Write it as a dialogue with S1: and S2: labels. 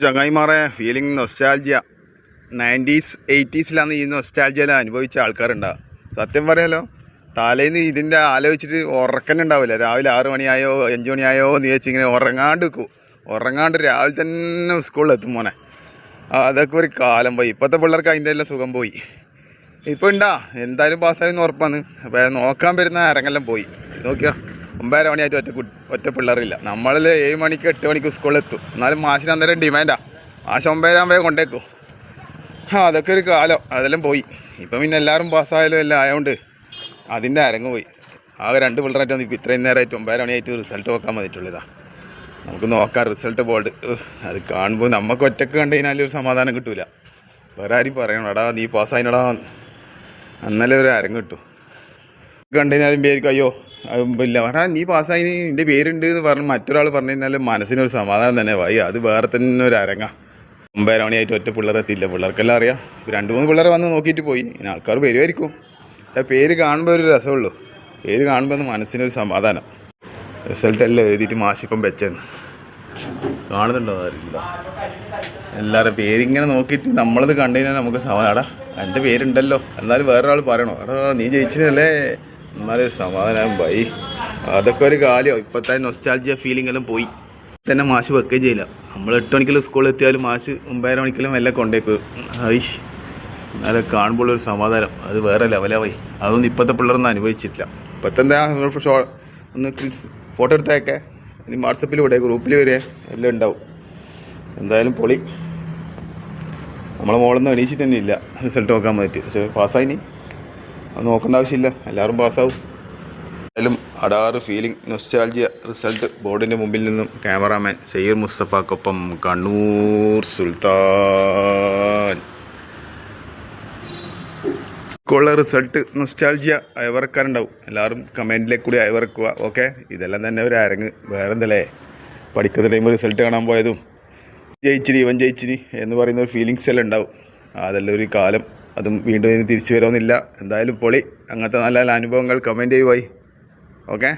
S1: ചങ്ങായിമാരെ feeling nostalgia 90s 80s ഈ നൊസ്റ്റാൾജിയെല്ലാം അനുഭവിച്ച ആൾക്കാരുണ്ടാവും. സത്യം പറയാലോ, തലേന്ന് ഇതിൻ്റെ ആലോചിച്ചിട്ട് ഉറക്കന്നെ ഉണ്ടാവില്ല. രാവിലെ 6 മണിയായോ 5 മണിയായോ എന്ന് വെച്ച് ഇങ്ങനെ ഉറങ്ങാണ്ട് വെക്കും. ഉറങ്ങാണ്ട് രാവിലെ തന്നെ സ്കൂളിലെത്തും മോനെ. അതൊക്കെ ഒരു കാലം പോയി. ഇപ്പോഴത്തെ പിള്ളേർക്ക് അതിൻ്റെ എല്ലാം സുഖം പോയി. ഇപ്പോൾ ഉണ്ടാ എന്തായാലും പാസ്സായെന്ന് ഉറപ്പാണ്. അപ്പോൾ നോക്കാൻ വരുന്ന അരങ്ങെല്ലാം പോയി. നോക്കിയോ, 9:30 മണിയായിട്ട് ഒറ്റ പിള്ളേരില്ല. നമ്മളിൽ 7 മണിക്ക് 8 മണിക്ക് സ്കൂളിലെത്തും. എന്നാലും മാഷിന് അന്നേരം ഡിമാൻഡാ. മാഷ് 9:30 ആകുമ്പോൾ കൊണ്ടേക്കും. അതൊക്കെ ഒരു കാലം, അതെല്ലാം പോയി. ഇപ്പം പിന്നെ എല്ലാവരും പാസ്സായാലും എല്ലാം ആയതുകൊണ്ട് അതിൻ്റെ അരങ്ങ് പോയി. ആകെ 2 പിള്ളേരായിട്ടാണ് ഇപ്പോൾ ഇത്രയും നേരമായിട്ട് 9:30 മണിയായിട്ട് റിസൾട്ട് നോക്കാൻ വന്നിട്ടുള്ളതാ. നമുക്ക് നോക്കാം റിസൾട്ട് ബോർഡ്. അത് കാണുമ്പോൾ നമുക്ക് ഒറ്റക്ക് കണ്ടു കഴിഞ്ഞാൽ ഒരു സമാധാനം കിട്ടൂല. വേറെ ആരും പറയണം, എടാ നീ പാസ്സായിനടാ, അന്നല്ലേ ഒരു അരങ്ങ് കിട്ടും. കണ്ടു കഴിഞ്ഞാലും പേർക്ക് അയ്യോ ഇല്ല പറഞ്ഞാൽ നീ പാസ്സായി, നിൻ്റെ പേരുണ്ട് എന്ന് പറഞ്ഞ് മറ്റൊരാൾ പറഞ്ഞു കഴിഞ്ഞാൽ മനസ്സിനൊരു സമാധാനം തന്നെ വായി. അത് വേറെ തന്നെ ഒരു അരങ്ങ. 9:30 മണിയായിട്ട് ഒറ്റ പിള്ളേരെത്തില്ല. പിള്ളേർക്കെല്ലാം അറിയാം. 2-3 പിള്ളേരെ വന്ന് നോക്കിയിട്ട് പോയി. ഇനി ആൾക്കാർ വരുമായിരിക്കും. പക്ഷേ പേര് കാണുമ്പോൾ ഒരു രസമുള്ളൂ. പേര് കാണുമ്പോൾ മനസ്സിനൊരു സമാധാനം. റിസൾട്ട് എല്ലാം എഴുതിയിട്ട് മാഷിപ്പം വെച്ചെന്ന് കാണുന്നുണ്ടോ അറിയില്ല. എല്ലാവരുടെ പേരിങ്ങനെ നോക്കിയിട്ട് നമ്മളത് കണ്ടു കഴിഞ്ഞാൽ നമുക്ക് എടാ എൻ്റെ പേരുണ്ടല്ലോ, എന്നാലും വേറൊരാൾ പറയണോ എടാ നീ ജയിച്ചതല്ലേ, എന്നാലും സമാധാനം പോയി. അതൊക്കെ ഒരു കാലം. ഇപ്പോഴത്തെ നൊസ്റ്റാൾജിയ ഫീലിംഗ് എല്ലാം പോയി. തന്നെ മാഷ് വെക്കുകയും ചെയ്യില്ല. നമ്മൾ 8 മണിക്കെല്ലാം സ്കൂളിൽ എത്തിയാലും മാഷ് 9:30 മണിക്കെല്ലാം എല്ലാം കൊണ്ടേക്കും. ഐഷ് അതൊക്കെ കാണുമ്പോൾ ഒരു സമാധാനം അത് വേറെ ലെവലായി. അതൊന്നും ഇപ്പോഴത്തെ പിള്ളേരൊന്നും അനുഭവിച്ചിട്ടില്ല. ഇപ്പോഴത്തെ എന്താ ഒന്ന് ഫോട്ടോ എടുത്തേക്കെ ഇനി വാട്സപ്പിൽ വിടുക, ഗ്രൂപ്പിൽ വരിക, എല്ലാം ഉണ്ടാവും. എന്തായാലും പൊളി. നമ്മളെ മോളൊന്നും എണീച്ചിട്ട് തന്നെ ഇല്ല റിസൾട്ട് നോക്കാൻ പറ്റി. പക്ഷേ പാസ്സായിനി, അത് നോക്കേണ്ട ആവശ്യമില്ല, എല്ലാവരും പാസ്സാവും. എന്തായാലും അടാറ് ഫീലിംഗ് നൊസ്റ്റാൾജിയ. റിസൾട്ട് ബോർഡിൻ്റെ മുമ്പിൽ നിന്നും ക്യാമറാമാൻ സയ്യിർ മുസ്തഫാക്കൊപ്പം കണ്ണൂർ സുൽത്താൻ. സ്കൂളിലെ റിസൾട്ട് നൊസ്റ്റാൾജിയ അയവറക്കാരുണ്ടാവും. എല്ലാവരും കമൻറ്റിലേക്ക് കൂടി അയവറക്കുക. ഓക്കെ, ഇതെല്ലാം തന്നെ ഒരു അരങ്ങ്. വേറെ എന്തല്ലേ, പഠിക്കുന്ന ടൈമിൽ റിസൾട്ട് കാണാൻ പോയതും ഇവൻ ജയിച്ചിരി എന്ന് പറയുന്ന ഒരു ഫീലിങ്സ് എല്ലാം ഉണ്ടാവും. അതെല്ലാം ഒരു കാലം. അതും വീണ്ടും ഇനി തിരിച്ചു വരുമെന്നില്ല. എന്തായാലും പൊളി. അങ്ങനത്തെ നല്ല നല്ല അനുഭവങ്ങൾ കമൻറ്റ് ചെയ്യുവായി. ഓക്കെ.